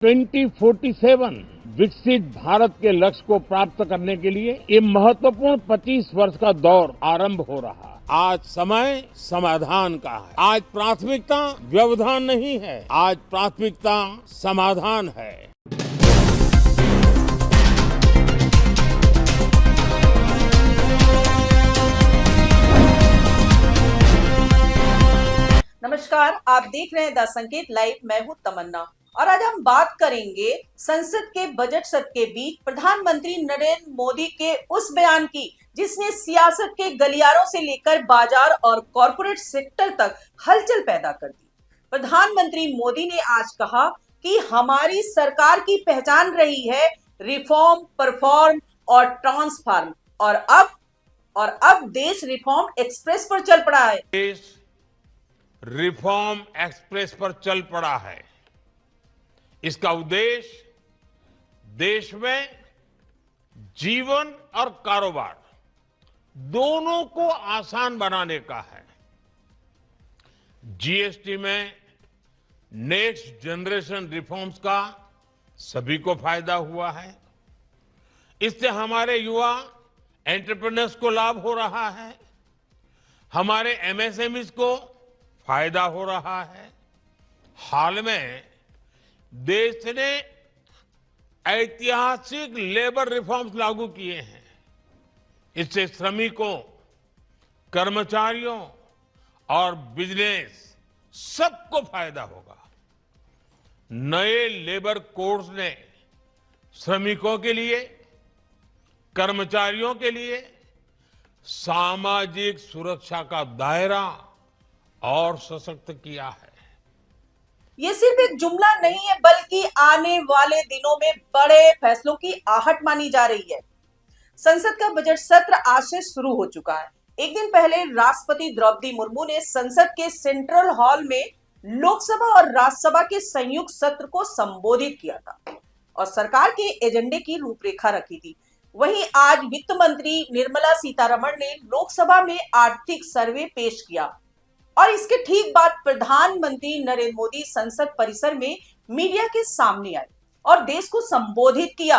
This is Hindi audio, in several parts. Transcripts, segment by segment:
2047 विकसित भारत के लक्ष्य को प्राप्त करने के लिए ये महत्वपूर्ण 25 वर्ष का दौर आरंभ हो रहा है। आज समय समाधान का है। आज प्राथमिकता व्यवधान नहीं है, आज प्राथमिकता समाधान है। नमस्कार, आप देख रहे हैं द संकेत लाइव। मैं हूं तमन्ना और आज हम बात करेंगे संसद के बजट सत्र के बीच प्रधानमंत्री नरेंद्र मोदी के उस बयान की जिसने सियासत के गलियारों से लेकर बाजार और कॉरपोरेट सेक्टर तक हलचल पैदा कर दी। प्रधानमंत्री मोदी ने आज कहा कि हमारी सरकार की पहचान रही है रिफॉर्म, परफॉर्म और ट्रांसफॉर्म, और अब देश रिफॉर्म एक्सप्रेस पर चल पड़ा है। देश रिफॉर्म एक्सप्रेस पर चल पड़ा है। इसका उद्देश्य देश में जीवन और कारोबार दोनों को आसान बनाने का है। जीएसटी में नेक्स्ट जनरेशन रिफॉर्म्स का सभी को फायदा हुआ है। इससे हमारे युवा एंटरप्रेन्योर्स को लाभ हो रहा है, हमारे एमएसएमईज को फायदा हो रहा है। हाल में देश ने ऐतिहासिक लेबर रिफॉर्म्स लागू किए हैं। इससे श्रमिकों, कर्मचारियों और बिजनेस सबको फायदा होगा। नए लेबर कोड्स ने श्रमिकों के लिए, कर्मचारियों के लिए सामाजिक सुरक्षा का दायरा और सशक्त किया है। ये सिर्फ एक जुमला नहीं है, बल्कि आने वाले दिनों में बड़े फैसलों की आहट मानी जा रही है। संसद का बजट सत्र आज से शुरू हो चुका है। एक दिन पहले राष्ट्रपति द्रौपदी मुर्मू ने संसद के सेंट्रल हॉल में लोकसभा और राज्यसभा के संयुक्त सत्र को संबोधित किया था और सरकार के एजेंडे की रूपरेखा रखी थी। वहीं आज वित्त मंत्री निर्मला सीतारमण ने लोकसभा में आर्थिक सर्वे पेश किया और इसके ठीक बाद प्रधानमंत्री नरेंद्र मोदी संसद परिसर में मीडिया के सामने आए और देश को संबोधित किया।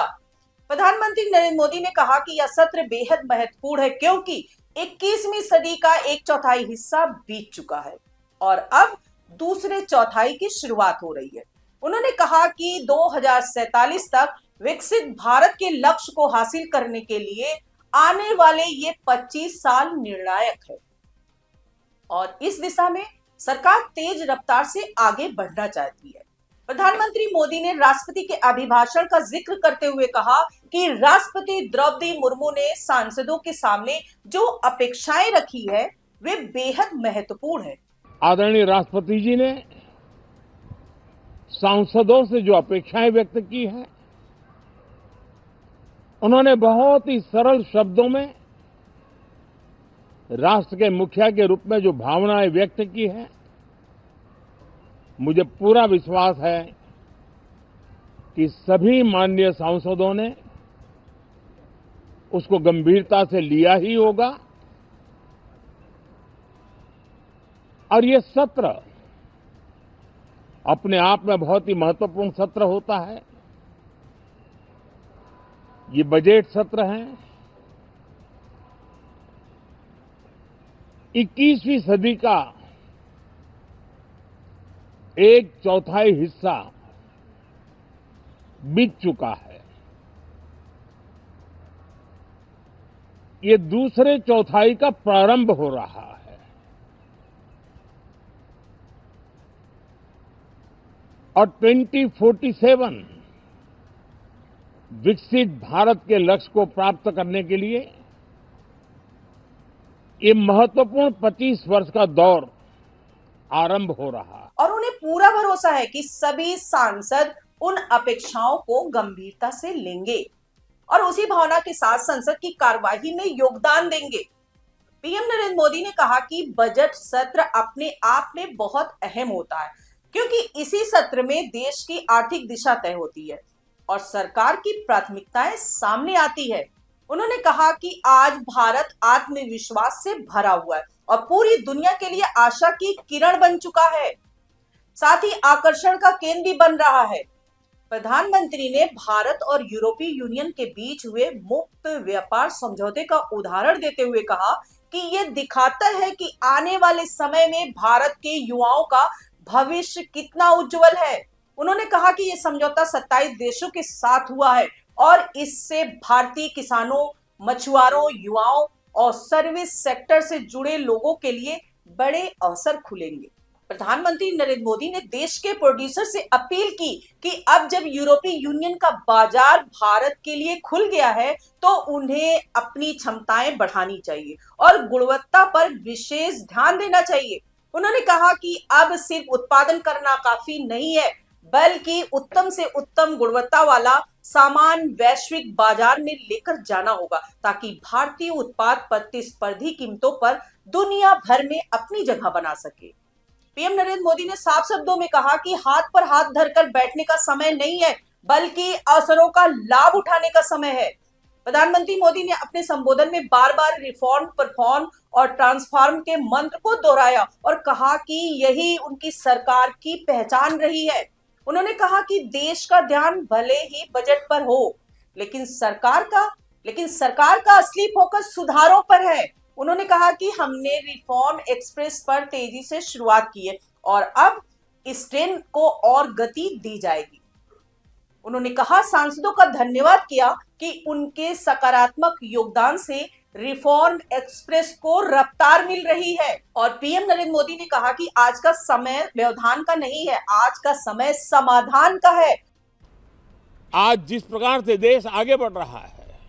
प्रधानमंत्री नरेंद्र मोदी ने कहा कि यह सत्र बेहद महत्वपूर्ण है क्योंकि 21वीं सदी का 1/4 हिस्सा बीत चुका है और अब दूसरे चौथाई की शुरुआत हो रही है। उन्होंने कहा कि 2047 तक विकसित भारत के लक्ष्य को हासिल करने के लिए आने वाले ये 25 साल निर्णायक है और इस दिशा में सरकार तेज रफ्तार से आगे बढ़ना चाहती है। प्रधानमंत्री मोदी ने राष्ट्रपति के अभिभाषण का जिक्र करते हुए कहा कि राष्ट्रपति द्रौपदी मुर्मू ने सांसदों के सामने जो अपेक्षाएं रखी है वे बेहद महत्वपूर्ण है। आदरणीय राष्ट्रपति जी ने सांसदों से जो अपेक्षाएं व्यक्त की हैं, उन्होंने बहुत ही सरल शब्दों में राष्ट्र के मुखिया के रूप में जो भावनाएं व्यक्त की हैं, मुझे पूरा विश्वास है कि सभी माननीय सांसदों ने उसको गंभीरता से लिया ही होगा और ये सत्र अपने आप में बहुत ही महत्वपूर्ण सत्र होता है। ये बजट सत्र है। 21वीं सदी का 1/4 हिस्सा बीत चुका है। ये दूसरे चौथाई का प्रारंभ हो रहा है और 2047 विकसित भारत के लक्ष्य को प्राप्त करने के लिए ये महत्वपूर्ण 25 वर्ष का दौर आरंभ हो रहा है और उन्हें पूरा भरोसा है कि सभी सांसद उन अपेक्षाओं को गंभीरता से लेंगे और उसी भावना के साथ संसद की कार्यवाही में योगदान देंगे। पीएम नरेंद्र मोदी ने कहा कि बजट सत्र अपने आप में बहुत अहम होता है क्योंकि इसी सत्र में देश की आर्थिक दिशा तय होती है और सरकार की प्राथमिकताएं सामने आती है। उन्होंने कहा कि आज भारत आत्मविश्वास से भरा हुआ है और पूरी दुनिया के लिए आशा की किरण बन चुका है, साथ ही आकर्षण का केंद्र भी बन रहा है। प्रधानमंत्री ने भारत और यूरोपीय यूनियन के बीच हुए मुक्त व्यापार समझौते का उदाहरण देते हुए कहा कि यह दिखाता है कि आने वाले समय में भारत के युवाओं का भविष्य कितना उज्जवल है। उन्होंने कहा कि यह समझौता 27 देशों के साथ हुआ है और इससे भारतीय किसानों, मछुआरों, युवाओं और सर्विस सेक्टर से जुड़े लोगों के लिए बड़े अवसर खुलेंगे। प्रधानमंत्री नरेंद्र मोदी ने देश के प्रोड्यूसर से अपील की कि अब जब यूरोपीय यूनियन का बाजार भारत के लिए खुल गया है तो उन्हें अपनी क्षमताएं बढ़ानी चाहिए और गुणवत्ता पर विशेष ध्यान देना चाहिए। उन्होंने कहा कि अब सिर्फ उत्पादन करना काफी नहीं है, बल्कि उत्तम से उत्तम गुणवत्ता वाला सामान वैश्विक बाजार में लेकर जाना होगा ताकि भारतीय उत्पाद प्रतिस्पर्धी कीमतों पर दुनिया भर में अपनी जगह बना सके। पीएम नरेंद्र मोदी ने साफ शब्दों में कहा कि हाथ पर हाथ धरकर बैठने का समय नहीं है, बल्कि अवसरों का लाभ उठाने का समय है। प्रधानमंत्री मोदी ने अपने संबोधन में बार बार रिफॉर्म, परफॉर्म और ट्रांसफॉर्म के मंत्र को दोहराया और कहा कि यही उनकी सरकार की पहचान रही है। उन्होंने कहा कि देश का ध्यान भले ही बजट पर हो, लेकिन सरकार का असली फोकस सुधारों पर है। उन्होंने कहा कि हमने रिफॉर्म एक्सप्रेस पर तेजी से शुरुआत की है और अब इस ट्रेन को और गति दी जाएगी। उन्होंने कहा, सांसदों का धन्यवाद किया कि उनके सकारात्मक योगदान से रिफॉर्म एक्सप्रेस को रफ्तार मिल रही है। और पीएम नरेंद्र मोदी ने कहा कि आज का समय व्यवधान का नहीं है, आज का समय समाधान का है। आज जिस प्रकार से देश आगे बढ़ रहा है,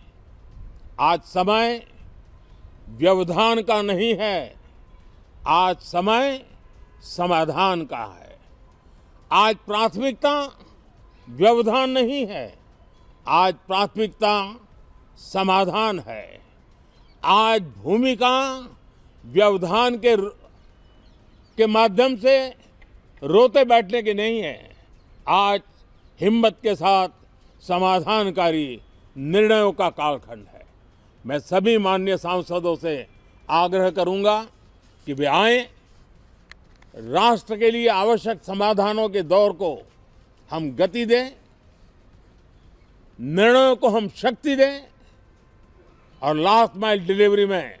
आज समय व्यवधान का नहीं है, आज समय समाधान का है। आज प्राथमिकता व्यवधान नहीं है, आज प्राथमिकता समाधान है। आज भूमिका व्यवधान के माध्यम से रोते बैठने की नहीं है, आज हिम्मत के साथ समाधानकारी निर्णयों का कालखंड है। मैं सभी माननीय सांसदों से आग्रह करूंगा कि वे आएं, राष्ट्र के लिए आवश्यक समाधानों के दौर को हम गति दें, निर्णयों को हम शक्ति दें और लास्ट माइल डिलीवरी में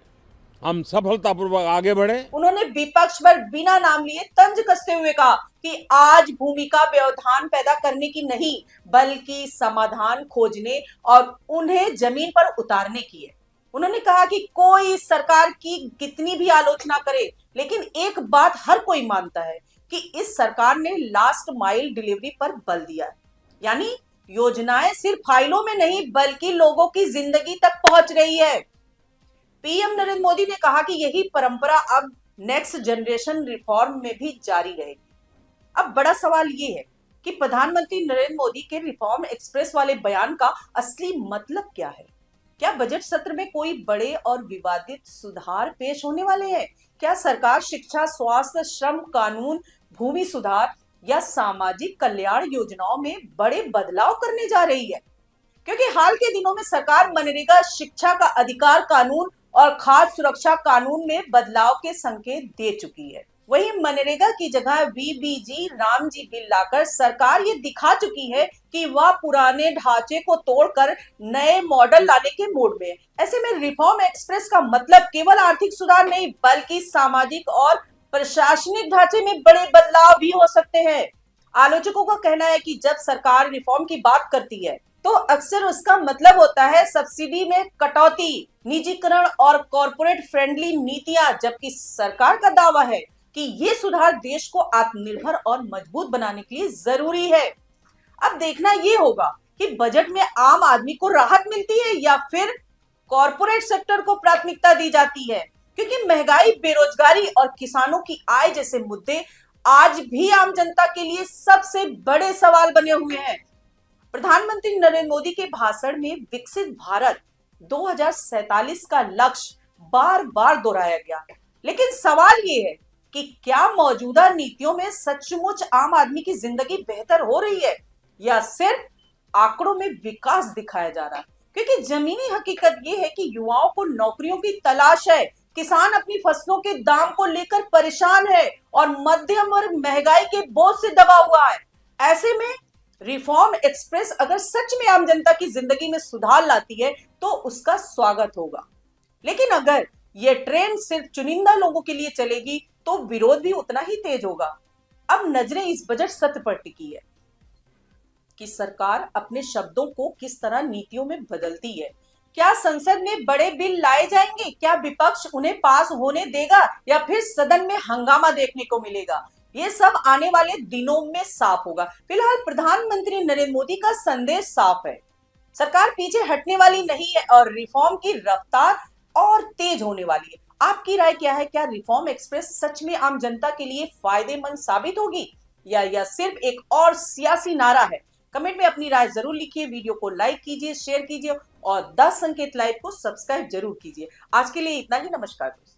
हम सफलतापूर्वक आगे बढ़े। उन्होंने विपक्ष पर बिना नाम लिए तंज कसते हुए कहा कि आज भूमिका व्यवधान पैदा करने की नहीं, बल्कि समाधान खोजने और उन्हें जमीन पर उतारने की है। उन्होंने कहा कि कोई सरकार की कितनी भी आलोचना करे, लेकिन एक बात हर कोई मानता है कि इस सरकार ने लास्ट माइल डिलीवरी पर बल दिया है, यानी योजनाएं सिर्फ फाइलों में नहीं बल्कि लोगों की जिंदगी तक पहुंच रही है। पीएम नरेंद्र मोदी ने कहा कि यही परंपरा अब नेक्स्ट जनरेशन रिफॉर्म में भी जारी रहेगी। अब बड़ा सवाल ये है कि प्रधानमंत्री नरेंद्र मोदी के रिफॉर्म एक्सप्रेस वाले बयान का असली मतलब क्या है? क्या बजट सत्र में कोई बड़े और विवादित सुधार पेश होने वाले हैं? क्या सरकार शिक्षा, स्वास्थ्य, श्रम कानून, भूमि सुधार या सामाजिक कल्याण योजनाओं में बड़े बदलाव करने जा रही है? क्योंकि हाल के दिनों में सरकार मनरेगा, शिक्षा का अधिकार कानून और खाद्य सुरक्षा कानून में बदलाव के संकेत दे चुकी है। वहीं मनरेगा की जगह वीबीजी रामजी बिल लाकर सरकार ये दिखा चुकी है कि वह पुराने ढांचे को तोड़कर नए मॉडल लाने के मूड में है। ऐसे में रिफॉर्म एक्सप्रेस का मतलब केवल आर्थिक सुधार नहीं, बल्कि सामाजिक और प्रशासनिक ढांचे में बड़े बदलाव भी हो सकते हैं। आलोचकों का कहना है कि जब सरकार रिफॉर्म की बात करती है तो अक्सर उसका मतलब होता है सब्सिडी में कटौती, निजीकरण और कॉर्पोरेट फ्रेंडली नीतियां, जबकि सरकार का दावा है कि ये सुधार देश को आत्मनिर्भर और मजबूत बनाने के लिए जरूरी है। अब देखना ये होगा कि बजट में आम आदमी को राहत मिलती है या फिर कॉर्पोरेट सेक्टर को प्राथमिकता दी जाती है, क्योंकि महंगाई, बेरोजगारी और किसानों की आय जैसे मुद्दे आज भी आम जनता के लिए सबसे बड़े सवाल बने हुए हैं। प्रधानमंत्री नरेंद्र मोदी के भाषण में विकसित भारत 2047 का लक्ष्य बार बार दोहराया गया, लेकिन सवाल ये है कि क्या मौजूदा नीतियों में सचमुच आम आदमी की जिंदगी बेहतर हो रही है या सिर्फ आंकड़ों में विकास दिखाया जा रहा है? क्योंकि जमीनी हकीकत ये है कि युवाओं को नौकरियों की तलाश है, किसान अपनी फसलों के दाम को लेकर परेशान है और मध्यम वर्ग महंगाई के बोझ से दबा हुआ है। ऐसे में रिफॉर्म एक्सप्रेस अगर सच में आम जनता की जिंदगी में सुधार लाती है तो उसका स्वागत होगा, लेकिन अगर यह ट्रेन सिर्फ चुनिंदा लोगों के लिए चलेगी तो विरोध भी उतना ही तेज होगा। अब नजरें इस बजट सत्र पर टिकी है कि सरकार अपने शब्दों को किस तरह नीतियों में बदलती है। क्या संसद में बड़े बिल लाए जाएंगे? क्या विपक्ष उन्हें पास होने देगा या फिर सदन में हंगामा देखने को मिलेगा? ये सब आने वाले दिनों में साफ होगा। फिलहाल प्रधानमंत्री नरेंद्र मोदी का संदेश साफ है, सरकार पीछे हटने वाली नहीं है और रिफॉर्म की रफ्तार और तेज होने वाली है। आपकी राय क्या है? क्या रिफॉर्म एक्सप्रेस सच में आम जनता के लिए फायदेमंद साबित होगी या यह सिर्फ एक और सियासी नारा है? कमेंट में अपनी राय जरूर लिखिए, वीडियो को लाइक कीजिए, शेयर कीजिए और 10 संकेत लाइव को सब्सक्राइब जरूर कीजिए। आज के लिए इतना ही। नमस्कार दोस्तों।